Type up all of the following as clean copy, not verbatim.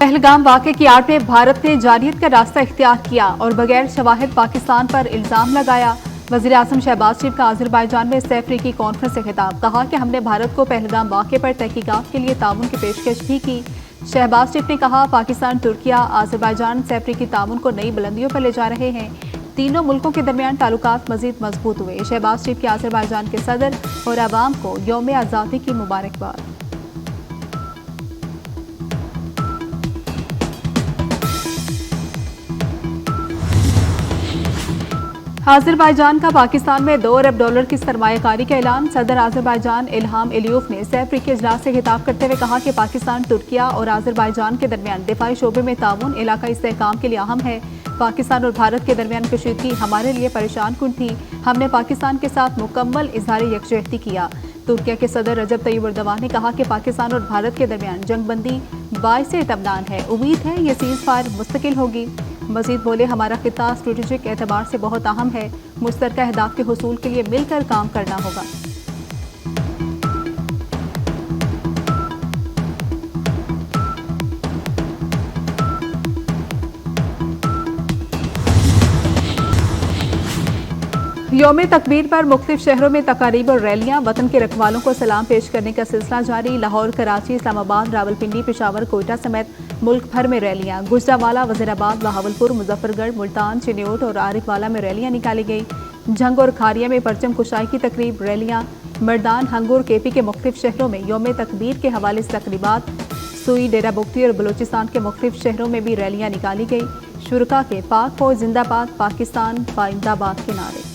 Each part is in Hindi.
पहलगाम वाक़े की आड़ में भारत ने जारियत का रास्ता इख्तियार किया और बगैर शवाहिद पाकिस्तान पर इल्जाम लगाया। वज़ीर आज़म शहबाज शरीफ का आज़रबाईजान में सह अफ्रीकी कॉन्फ्रेंस से खिताब, कहा कि हमने भारत को पहलगाम वाक़े पर तहकीकात के लिए ताउन की पेशकश भी की। शहबाज शरीफ ने कहा, पाकिस्तान, तुर्किया, आज़रबाईजान सह अफ्रीकी ताउन को नई बुलंदियों पर ले जा रहे हैं। तीनों मुल्कों के दरमियान ताल्लुकात मज़ीद मजबूत हुए। शहबाज शरीफ के आज़रबाईजान के सदर और अवाम को यौम आज़ादी की मुबारकबाद। आज़रबाईजान का पाकिस्तान में $2 अरब की सरमायाकारी का ऐलान। सदर आज़रबाईजान इल्हाम एलियोफ ने सह अफ्रीकी इजलास से खिताब करते हुए कहा कि पाकिस्तान, तुर्किया और आज़रबाईजान के दरमियान दिफाई शोबे में ताउन इलाकाई इस्तेहकाम के लिए अहम है। पाकिस्तान और भारत के दरमियान कशीदगी हमारे लिए परेशान कुन थी। हमने पाकिस्तान के साथ मुकम्मल इजहार यकजहती किया। तुर्किया के सदर रजब तैयब एर्दोगान ने कहा कि पाकिस्तान और भारत के दरमियान जंगबंदी बाइस इत्मीनान है। उम्मीद है ये सीज़ फायर मुस्तकिल होगी। मजीद बोले, हमारा खिता स्ट्रेटेजिक एतबार से बहुत अहम है। मुश्तरका अहदाफ के हुसूल के लिए मिलकर काम करना होगा। यौम तकबीर पर मुख्तलिफ शहरों में तकारीब और रैलियां। वतन के रखवालों को सलाम पेश करने का सिलसिला जारी। लाहौर, कराची, इस्लामाबाद, रावलपिंडी, पेशावर, कोयटा समेत मुल्क भर में रैलियां। गुजरांवाला, वजीराबाद, बहावलपुर, मुजफ्फरगढ़, मुल्तान, चिन्योट और आरिफवाला में रैलियां निकाली गई। झंग और खारिया में परचम कुशाई की तकरीब, रैलियां। मर्दान, हंगूर, केपी के मुख्तलिफ शहरों में यौम तकबीर के हवाले से तकरीबात। सुई, डेरा बुगती और बलोचिस्तान के मुख्तलिफ शहरों में भी रैलियां निकाली गई। शुरका के पाक फौज जिंदाबाद, पाकिस्तान पाइंदाबाद के नारे।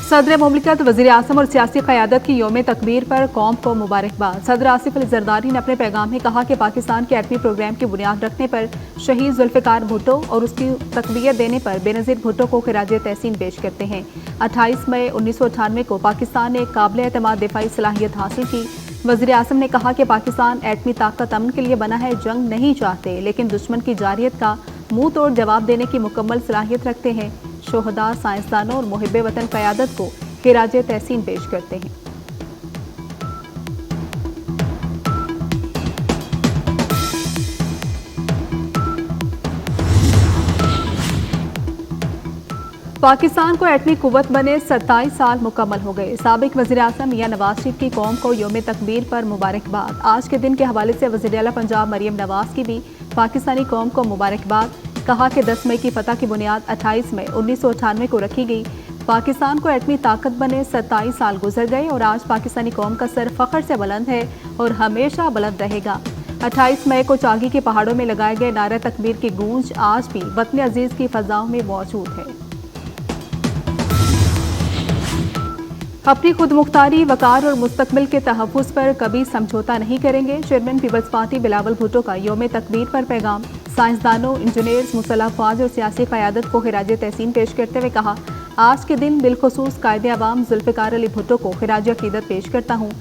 सदर मुमलिकत, वज़ीर आज़म और सियासी क़यादत की यौम तकबीर पर कौम को मुबारकबाद। सदर आसिफ अली ज़रदारी ने अपने पैगाम में कहा कि पाकिस्तान के एटमी प्रोग्राम की बुनियाद रखने पर शहीद जुल्फ़िकार भुट्टो और उसकी तक़वियत देने पर बेनज़ीर भुट्टो को खिराज तहसीन पेश करते हैं। 28 मई 1998 को पाकिस्तान ने काबिल एतमाद दिफाई सलाहियत हासिल की। वज़ीर आज़म ने कहा कि पाकिस्तान एटमी ताकत अमन के लिए बना है, जंग नहीं चाहते, लेकिन दुश्मन की जारियत का मुंह तोड़ जवाब देने की मुकम्मल सलाहियत रखते हैं। शोहदा, साइंसदानों और मुहिब्बे वतन क़यादत को खिराज तहसीन पेश करते हैं। पाकिस्तान को एटमी कुव्वत बने 27 साल मुकम्मल हो गए। साबिक वज़ीर आज़म मियां नवाज शरीफ की कौम को यौम तकबीर पर मुबारकबाद। आज के दिन के हवाले से वज़ीर आला पंजाब मरियम नवाज की भी पाकिस्तानी कौम को मुबारकबाद। कहा कि 10 मई की फतह की बुनियाद 28 मई 1998 को रखी गई। पाकिस्तान को एटमी ताकत बने 27 साल गुजर गए और आज पाकिस्तानी कौम का सर फख्र से बुलंद है और हमेशा बुलंद रहेगा। 28 मई को चागी के पहाड़ों में लगाए गए नारे तकबीर की गूंज आज भी वतन अजीज की फजाओं में मौजूद है। अपनी खुद मुख्तारी, वकार और मुस्तकबिल के तहफ़्फ़ुज़ पर कभी समझौता नहीं करेंगे। Chairman people's party Bilawal Bhutto का यौम तकबीर पर पैगाम। साइंसदानों, इंजीनियर्स, मुसल्लह फ़ौज और सियासी क़यादत को खिराज तहसीन पेश करते हुए कहा, आज के दिन बिलखुसूस कायदे अवाम जुल्फ़िकार अली भुट्टो को खिराज अक़ीदत पेश करता हूँ।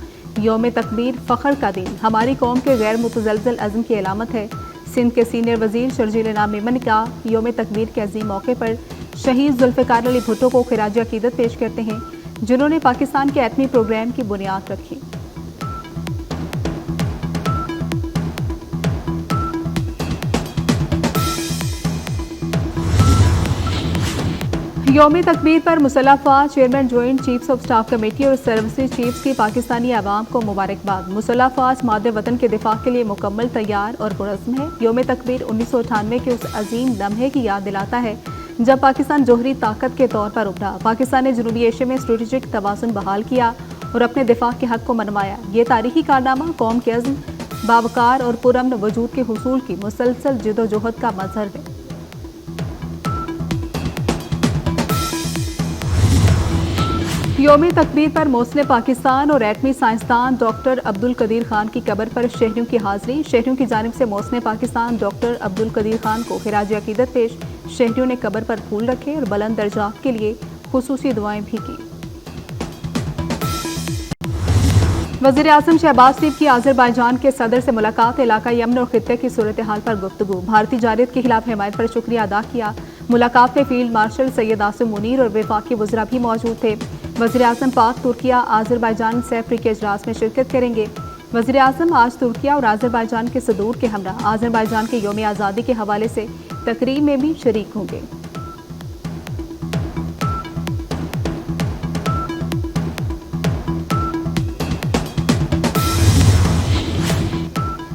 यौम तकबीर फ़ख्र का दिन हमारी कौम के गैर मुतज़लज़ल अज़्म की अलामत है। सिंध के सीनियर वज़ीर शर्जील इनाम मेमन ने कहा, यौम तकबीर के अजीम मौके पर शहीद जुल्फ़िकार अली भुट्टो को खिराज अक़ीदत पेश करते हैं, जिन्होंने पाकिस्तान के एटमी प्रोग्राम की बुनियाद रखी। यौम तकबीर पर मुसल्लह फ़ौज chairman, joint chiefs of staff committee और सर्विसेज चीफ्स की पाकिस्तानी आवाम को मुबारकबाद। मुसल्लह फ़ौज मादे वतन के दिफा के लिए मुकम्मल तैयार और पुरज़्म है। यौम तकबीर 1998 के उस अजीम लम्हे की याद दिलाता है जब पाकिस्तान जोहरी ताकत के तौर पर उभरा। पाकिस्तान ने जनूबी एशिया में स्ट्रेटेजिक तवाज़ुन बहाल किया और अपने दिफा के हक को मनवाया। ये तारीखी कारनामा कौम के अज़्म, बावकार और पुरअमन वजूद के हुसूल की मुसलसल जदोजहद का मज़हर है। यौम तकबीर पर मौसले पाकिस्तान और एटमी साइंसदान डॉक्टर अब्दुल कदीर खान की कब्र पर शहरियों की हाजिरी। शहरियों की जानिब से मौसले पाकिस्तान डॉक्टर अब्दुल कदीर खान को खिराज अक़ीदत पेश। शहरियों ने कब्र पर फूल रखे और बुलंद दर्जात के लिए खुसूसी दुआएं भी की। वज़ीर आज़म शहबाज शरीफ की आज़रबाईजान के सदर से मुलाकात, इलाकाई अमन और खित्ते की सूरत हाल पर गुफ्तगू, भारतीय जारियत के खिलाफ हिमायत पर शुक्रिया अदा किया। मुलाकात में फील्ड मार्शल सैयद आसिम मुनीर और वफाकी वज़रा भी मौजूद थे। वज़ीर आज़म पाक, तुर्किया, आज़रबाईजान सैफरी के इजलास में शिरकत करेंगे। वज़ीर आज़म आज तुर्किया और आज़रबाईजान के सदूर के हमरा आज़रबाईजान के यौम आज़ादी के हवाले से तकरीब में भी शरीक होंगे।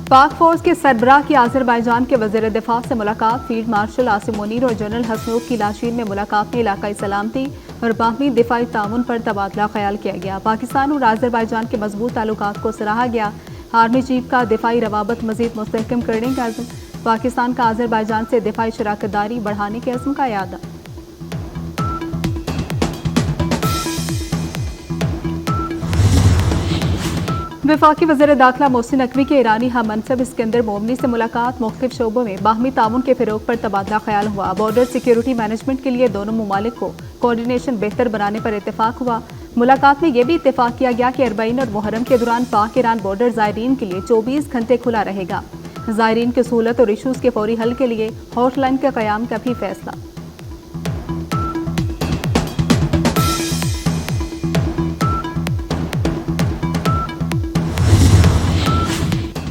पाक फौज के सरबराह की आज़रबाईजान के वज़ीर दिफा से मुलाकात, फील्ड मार्शल आसिम मुनीर और जनरल हसनोक की लाशीन में मुलाकात में इलाकाई सलामती और बाहमी दिफाई ताउन पर तबादला ख्याल किया गया। पाकिस्तान और आज़रबाईजान के मजबूत ताल्लुकात को सराहा गया। आर्मी चीफ का दिफाई रवाबत मजीद मुस्तहकम करने का अज़्म, पाकिस्तान का आज़रबाईजान से दिफाई शराकतदारी बढ़ाने के अज़्म का याद। वफाकी वज़ीर दाखिला मोहसिन नकवी के ईरानी हम मनसब इस्कंदर मोमनी से मुलाकात, मुख्तलिफ शोबों में बाहमी ताउन के फ़रोग पर तबादला ख्याल हुआ। बॉर्डर सिक्योरिटी मैनेजमेंट के लिए दोनों ममालिक को कोऑर्डिनेशन बेहतर बनाने पर इत्तेफाक हुआ। मुलाकात में यह भी इत्तेफाक किया गया कि अरबईन और मुहर्रम के दौरान पाक ईरान बॉर्डर ज़ायरीन के लिए 24 घंटे खुला रहेगा। ज़ायरीन की सहूलत और इशूज़ के फौरी हल के लिए हॉटलाइन के क़याम का भी फैसला।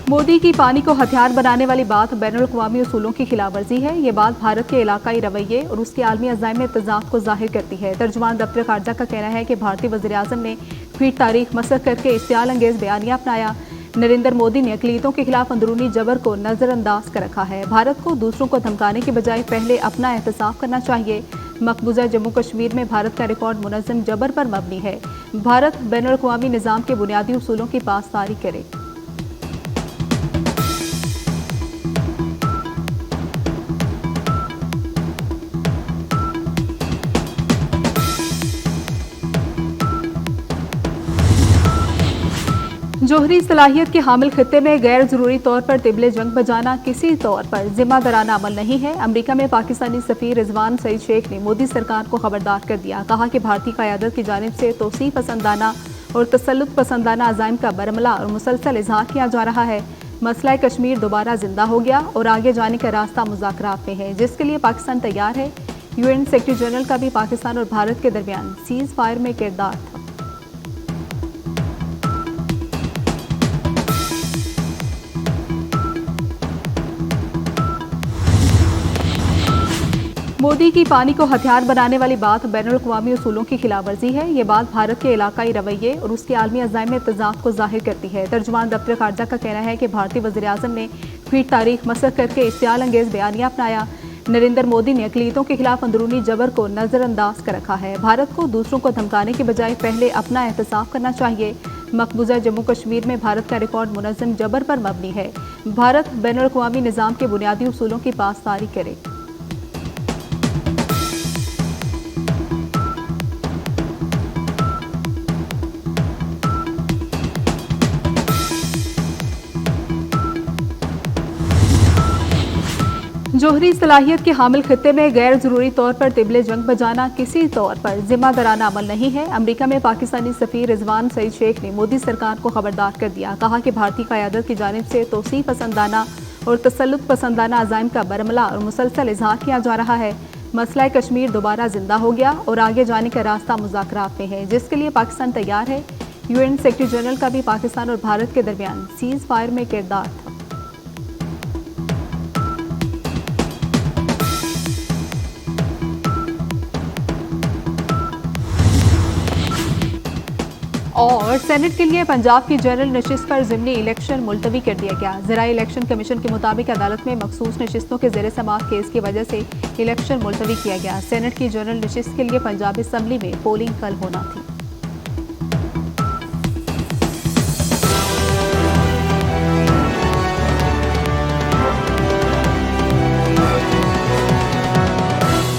मोदी की पानी को हथियार बनाने वाली बात बैनुल-अक़वामी उसूलों की खिलाफवर्जी है। ये बात भारत के इलाकाई रवैये और उसके आलमी अज़ाइम में तज़ाद को ज़ाहिर करती है। तर्जुमान दफ्तर ख़ारजा का कहना है कि भारतीय वज़ीर आज़म ने फीट तारीख मसख करके इश्तियाल अंगेज़ बयानिया अपनाया। नरेंद्र मोदी ने अक़लियतों के खिलाफ अंदरूनी जबर को नज़रअंदाज कर रखा है। भारत को दूसरों को धमकाने के बजाय पहले अपना एहतसाब करना चाहिए। मकबूजा जम्मू कश्मीर में भारत का रिकॉर्ड मुनज़्ज़म जबर पर मबनी है। भारत बैनुल-अक़वामी निज़ाम के बुनियादी उसूलों की पासदारी करे। जोहरी सलाहियत के हामिल खित्ते में गैर जरूरी तौर पर तिबले जंग बजाना किसी तौर पर जिम्मेदाराना अमल नहीं है। अमरीका में पाकिस्तानी सफीर रिजवान सईद शेख ने मोदी सरकार को खबरदार कर दिया। कहा कि भारतीय क़यादत की जानिब से तोसी पसंदाना और तसल्लुत पसंदाना अज़ाइम का बरमला और मुसलसल इजहार किया जा रहा है। मसला कश्मीर दोबारा जिंदा हो गया और आगे जाने का रास्ता मुज़ाकरात में है, जिसके लिए पाकिस्तान तैयार है। UN सेक्रेटरी जनरल का भी पाकिस्तान और भारत के दरमियान सीज फायर में किरदार था। मोदी की पानी को हथियार बनाने वाली बात बैनुल-अक़वामी उसूलों की खिलाफवर्जी है। ये बात भारत के इलाकाई रवैये और उसके आलमी अज़ाइम में तज़ाद को ज़ाहिर करती है। तर्जुमान दफ्तर ख़ारजा का कहना है कि भारतीय वज़ीर आज़म ने फीट तारीख मसख करके इश्तियाल अंगेज़ बयानिया अपनाया। नरेंद्र मोदी ने अक़लियतों के खिलाफ अंदरूनी जबर को नज़रअंदाज कर रखा है। भारत को दूसरों को धमकाने के बजाय पहले अपना एहतसाब करना चाहिए। मकबूजा जम्मू कश्मीर में भारत का रिकॉर्ड मुनज़्ज़म जबर पर मबनी है। भारत बैनुल-अक़वामी निज़ाम के बुनियादी उसूलों की पासदारी करे। जोहरी सलाहियत के हामिल खित्ते में गैर जरूरी तौर पर तिबले जंग बजाना किसी तौर पर जिम्मेदाराना अमल नहीं है। अमरीका में पाकिस्तानी सफीर रिजवान सईद शेख ने मोदी सरकार को खबरदार कर दिया। कहा कि भारतीय क़यादत की जानिब से तोसी पसंदाना और तसल्लुत पसंदाना अज़ाइम का बरमला और मुसलसल इजहार किया जा रहा है। मसला कश्मीर दोबारा जिंदा हो गया और आगे जाने का रास्ता मुज़ाकरात में है, जिसके लिए पाकिस्तान तैयार है। UN सेक्रेटरी जनरल का भी पाकिस्तान और भारत के दरमियान सीज फायर में किरदार था। और सेनेट के लिए पंजाब की जनरल नशिस्त पर ज़िमनी इलेक्शन मुलतवी कर दिया गया। ज़राई इलेक्शन कमीशन के मुताबिक अदालत में मखसूस नशिस्तों के ज़ेर समाअत केस की वजह से इलेक्शन मुलतवी किया गया। सेनेट की जनरल नशिस्त के लिए पंजाब असम्बली में पोलिंग कल होना थी।